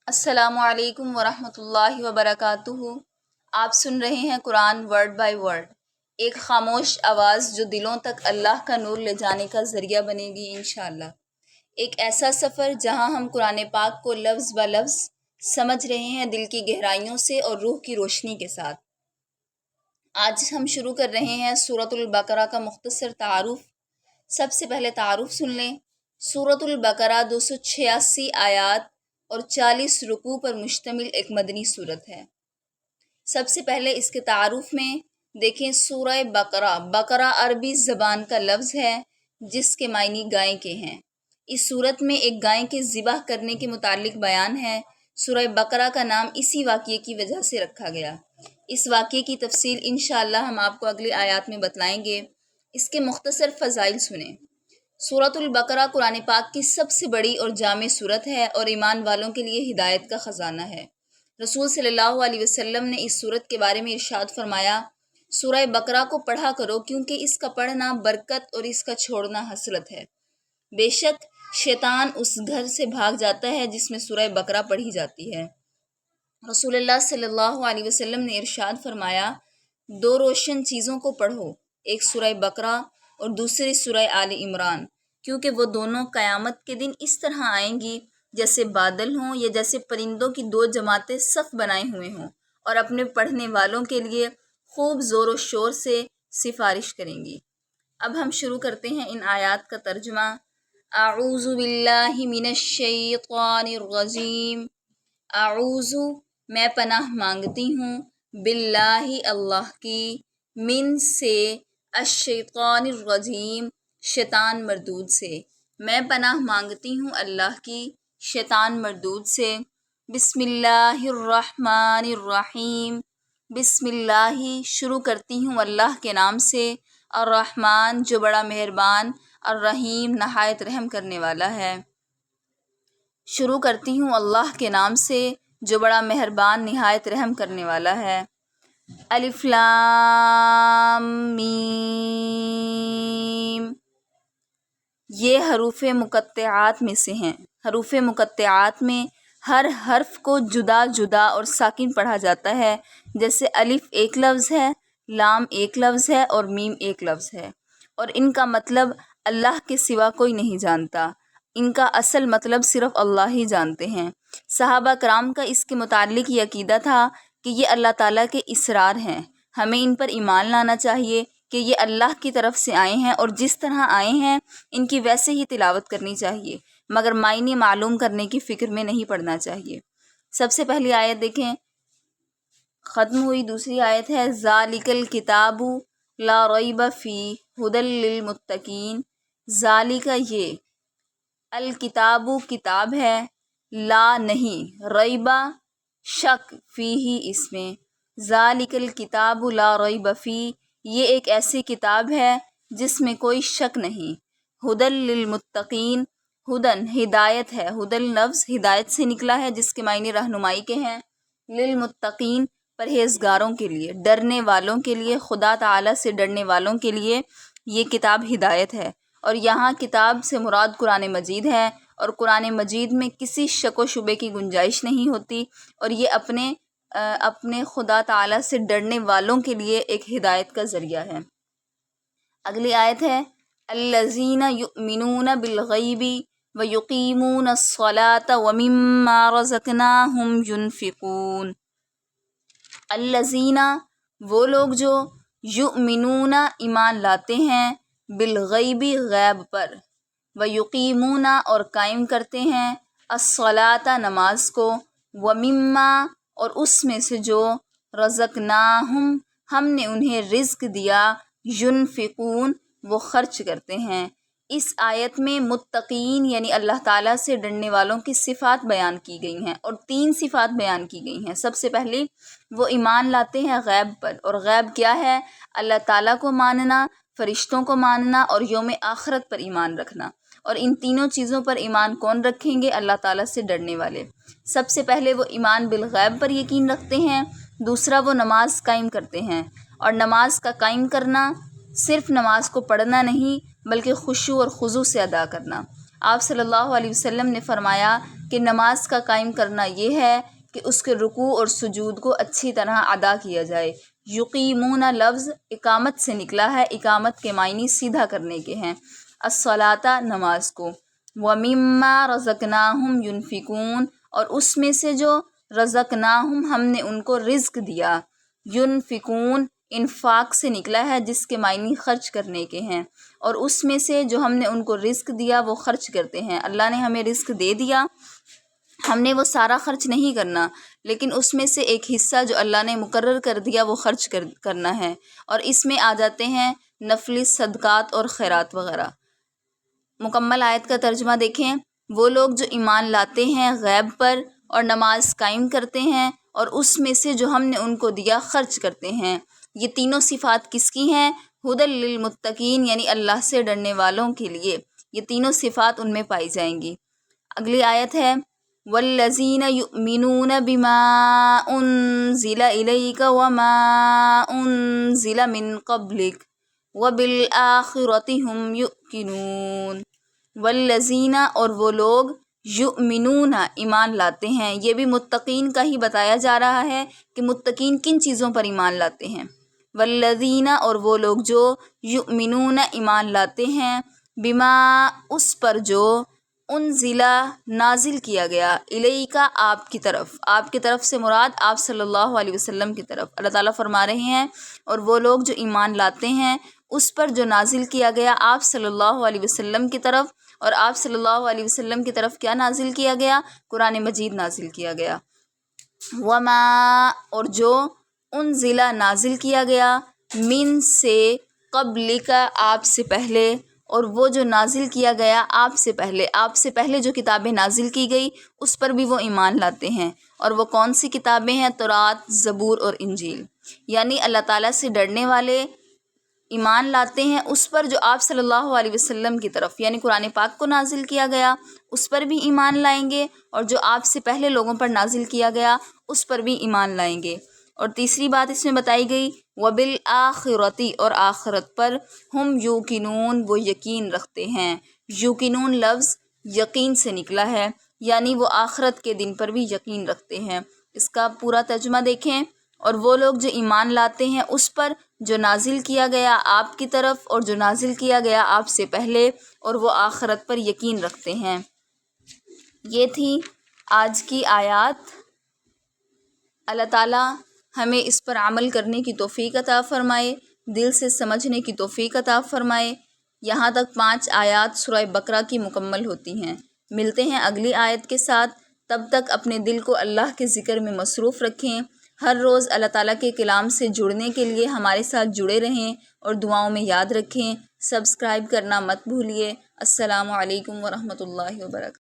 السلام علیکم ورحمۃ اللہ وبرکاتہ۔ آپ سن رہے ہیں قرآن ورڈ بائی ورڈ، ایک خاموش آواز جو دلوں تک اللہ کا نور لے جانے کا ذریعہ بنے گی انشاءاللہ۔ ایک ایسا سفر جہاں ہم قرآن پاک کو لفظ بہ لفظ سمجھ رہے ہیں، دل کی گہرائیوں سے اور روح کی روشنی کے ساتھ۔ آج ہم شروع کر رہے ہیں سورۃ البقرہ کا مختصر تعارف۔ سب سے پہلے تعارف سن لیں۔ سورۃ البقرہ 286 آیات اور 40 رکوع پر مشتمل ایک مدنی سورت ہے۔ سب سے پہلے اس کے تعارف میں دیکھیں سورہ بقرہ۔ بقرہ عربی زبان کا لفظ ہے جس کے معنی گائے کے ہیں۔ اس سورت میں ایک گائے کے ذبح کرنے کے متعلق بیان ہے۔ سورہ بقرہ کا نام اسی واقعے کی وجہ سے رکھا گیا۔ اس واقعے کی تفصیل انشاءاللہ ہم آپ کو اگلی آیات میں بتلائیں گے۔ اس کے مختصر فضائل سنیں۔ سورۃ البقرہ قرآن پاک کی سب سے بڑی اور جامع سورت ہے اور ایمان والوں کے لیے ہدایت کا خزانہ ہے۔ رسول صلی اللہ علیہ وسلم نے اس سورت کے بارے میں ارشاد فرمایا، سورہ بقرہ کو پڑھا کرو کیونکہ اس کا پڑھنا برکت اور اس کا چھوڑنا حسرت ہے۔ بے شک شیطان اس گھر سے بھاگ جاتا ہے جس میں سورہ بقرہ پڑھی جاتی ہے۔ رسول اللہ صلی اللہ علیہ وسلم نے ارشاد فرمایا، دو روشن چیزوں کو پڑھو، ایک سورہ بقرہ اور دوسری سورہ آل عمران، کیونکہ وہ دونوں قیامت کے دن اس طرح آئیں گی جیسے بادل ہوں یا جیسے پرندوں کی دو جماعتیں صف بنائے ہوئے ہوں، اور اپنے پڑھنے والوں کے لیے خوب زور و شور سے سفارش کریں گی۔ اب ہم شروع کرتے ہیں ان آیات کا ترجمہ۔ اعوذ باللہ من الشیطان الرجیم۔ اعوذ میں پناہ مانگتی ہوں، باللہ اللہ کی، من سے، الشیطان الرجیم شیطان مردود سے، میں پناہ مانگتی ہوں اللہ کی شیطان مردود سے۔ بسم اللہ الرحمن الرحیم۔ بسم اللہ شروع کرتی ہوں اللہ کے نام سے، الرحمن جو بڑا مہربان، الرحیم نہایت رحم کرنے والا ہے۔ شروع کرتی ہوں اللہ کے نام سے جو بڑا مہربان نہایت رحم کرنے والا ہے۔ الف لام میم، یہ حروف مقطعات میں سے ہیں۔ حروف مقطعات میں ہر حرف کو جدا جدا اور ساکن پڑھا جاتا ہے، جیسے الف ایک لفظ ہے، لام ایک لفظ ہے اور میم ایک لفظ ہے، اور ان کا مطلب اللہ کے سوا کوئی نہیں جانتا۔ ان کا اصل مطلب صرف اللہ ہی جانتے ہیں۔ صحابہ کرام کا اس کے متعلق یہ عقیدہ تھا کہ یہ اللہ تعالیٰ کے اسرار ہیں، ہمیں ان پر ایمان لانا چاہیے کہ یہ اللہ کی طرف سے آئے ہیں اور جس طرح آئے ہیں ان کی ویسے ہی تلاوت کرنی چاہیے، مگر معنی معلوم کرنے کی فکر میں نہیں پڑنا چاہیے۔ سب سے پہلی آیت دیکھیں، ختم ہوئی۔ دوسری آیت ہے ذالک الکتاب لا ریب فیہ ھدی للمتقین۔ ذالک یہ، الکتاب کتاب ہے، لا نہیں، ریبہ شک، فیہ اس میں، ذالک الکتاب لا ریب فیہ یہ ایک ایسی کتاب ہے جس میں کوئی شک نہیں، ھدی للمتقین، ہدن ہدایت ہے، ہدن لفظ ہدایت سے نکلا ہے جس کے معنی رہنمائی کے ہیں، للمتقین پرہیزگاروں کے لیے، ڈرنے والوں کے لیے، خدا تعالیٰ سے ڈرنے والوں کے لیے یہ کتاب ہدایت ہے۔ اور یہاں کتاب سے مراد قرآن مجید ہے، اور قرآن مجید میں کسی شک و شبے کی گنجائش نہیں ہوتی، اور یہ اپنے خدا تعالیٰ سے ڈرنے والوں کے لیے ایک ہدایت کا ذریعہ ہے۔ اگلی آیت ہے الذین یؤمنون بالغیب ویقیمون الصلاة ومما رزقناہم ینفقون۔ الذین وہ لوگ جو، یؤمنون ایمان لاتے ہیں، بالغیب غیب پر، ویقیمون اور قائم کرتے ہیں، الصلاة نماز کو، ومما اور اس میں سے جو، رزقناہم ہم نے انہیں رزق دیا، ینفقون وہ خرچ کرتے ہیں۔ اس آیت میں متقین یعنی اللہ تعالیٰ سے ڈرنے والوں کی صفات بیان کی گئی ہیں، اور 3 صفات بیان کی گئی ہیں۔ سب سے پہلی وہ ایمان لاتے ہیں غیب پر، اور غیب کیا ہے؟ اللہ تعالیٰ کو ماننا، فرشتوں کو ماننا اور یوم آخرت پر ایمان رکھنا۔ اور ان تینوں چیزوں پر ایمان کون رکھیں گے؟ اللہ تعالیٰ سے ڈرنے والے۔ سب سے پہلے وہ ایمان بالغیب پر یقین رکھتے ہیں، دوسرا وہ نماز قائم کرتے ہیں، اور نماز کا قائم کرنا صرف نماز کو پڑھنا نہیں بلکہ خشوع اور خضوع سے ادا کرنا۔ آپ صلی اللہ علیہ وسلم نے فرمایا کہ نماز کا قائم کرنا یہ ہے کہ اس کے رکوع اور سجود کو اچھی طرح ادا کیا جائے۔ یقیمون لفظ اقامت سے نکلا ہے، اقامت کے معنی سیدھا کرنے کے ہیں۔ الصلاۃ نماز کو، ومما رزقناہم ینفقون اور اس میں سے جو رزقناہم ہم نے ان کو رزق دیا، ینفقون انفاق سے نکلا ہے جس کے معنی خرچ کرنے کے ہیں، اور اس میں سے جو ہم نے ان کو رزق دیا وہ خرچ کرتے ہیں۔ اللہ نے ہمیں رزق دے دیا، ہم نے وہ سارا خرچ نہیں کرنا، لیکن اس میں سے ایک حصہ جو اللہ نے مقرر کر دیا وہ خرچ کرنا ہے، اور اس میں آ جاتے ہیں نفلی صدقات اور خیرات وغیرہ۔ مکمل آیت کا ترجمہ دیکھیں، وہ لوگ جو ایمان لاتے ہیں غیب پر اور نماز قائم کرتے ہیں اور اس میں سے جو ہم نے ان کو دیا خرچ کرتے ہیں۔ یہ تینوں صفات کس کی ہیں؟ ھدی للمتقین، یعنی اللہ سے ڈرنے والوں کے لیے یہ تینوں صفات ان میں پائی جائیں گی۔ اگلی آیت ہے والذین یؤمنون بما انزل الیک وما انزل من قبلک وبالآخرۃ ھم یوقنون۔ والذین اور وہ لوگ یؤمنون ایمان لاتے ہیں، یہ بھی متقین کا ہی بتایا جا رہا ہے کہ متقین کن چیزوں پر ایمان لاتے ہیں۔ والذین اور وہ لوگ جو یؤمنون ایمان لاتے ہیں، بما اس پر جو انزل نازل کیا گیا، الیک آپ کی طرف سے مراد آپ صلی اللہ علیہ وسلم کی طرف۔ اللہ تعالیٰ فرما رہے ہیں اور وہ لوگ جو ایمان لاتے ہیں اس پر جو نازل کیا گیا آپ صلی اللہ علیہ وسلم کی طرف، اور آپ صلی اللہ علیہ وسلم کی طرف کیا نازل کیا گیا؟ قرآن مجید نازل کیا گیا۔ وما اور جو انزل نازل کیا گیا، من سے قبلک آپ سے پہلے، اور وہ جو نازل کیا گیا آپ سے پہلے جو کتابیں نازل کی گئی اس پر بھی وہ ایمان لاتے ہیں۔ اور وہ کون سی کتابیں ہیں؟ تورات، زبور اور انجیل۔ یعنی اللہ تعالیٰ سے ڈرنے والے ایمان لاتے ہیں اس پر جو آپ صلی اللہ علیہ وسلم کی طرف یعنی قرآن پاک کو نازل کیا گیا اس پر بھی ایمان لائیں گے، اور جو آپ سے پہلے لوگوں پر نازل کیا گیا اس پر بھی ایمان لائیں گے۔ اور تیسری بات اس میں بتائی گئی وبالآخرۃ اور آخرت پر، ہم یوقنون وہ یقین رکھتے ہیں۔ یوقنون لفظ یقین سے نکلا ہے، یعنی وہ آخرت کے دن پر بھی یقین رکھتے ہیں۔ اس کا پورا ترجمہ دیکھیں، اور وہ لوگ جو ایمان لاتے ہیں اس پر جو نازل کیا گیا آپ کی طرف اور جو نازل کیا گیا آپ سے پہلے، اور وہ آخرت پر یقین رکھتے ہیں۔ یہ تھی آج کی آیات۔ اللہ تعالیٰ ہمیں اس پر عمل کرنے کی توفیق عطا فرمائے، دل سے سمجھنے کی توفیق عطا فرمائے۔ یہاں تک 5 آیات سورہ بقرہ کی مکمل ہوتی ہیں۔ ملتے ہیں اگلی آیت کے ساتھ، تب تک اپنے دل کو اللہ کے ذکر میں مصروف رکھیں۔ ہر روز اللہ تعالیٰ کے کلام سے جڑنے کے لیے ہمارے ساتھ جڑے رہیں اور دعاؤں میں یاد رکھیں۔ سبسکرائب کرنا مت بھولیے۔ السلام علیکم ورحمۃ اللہ وبرکاتہ۔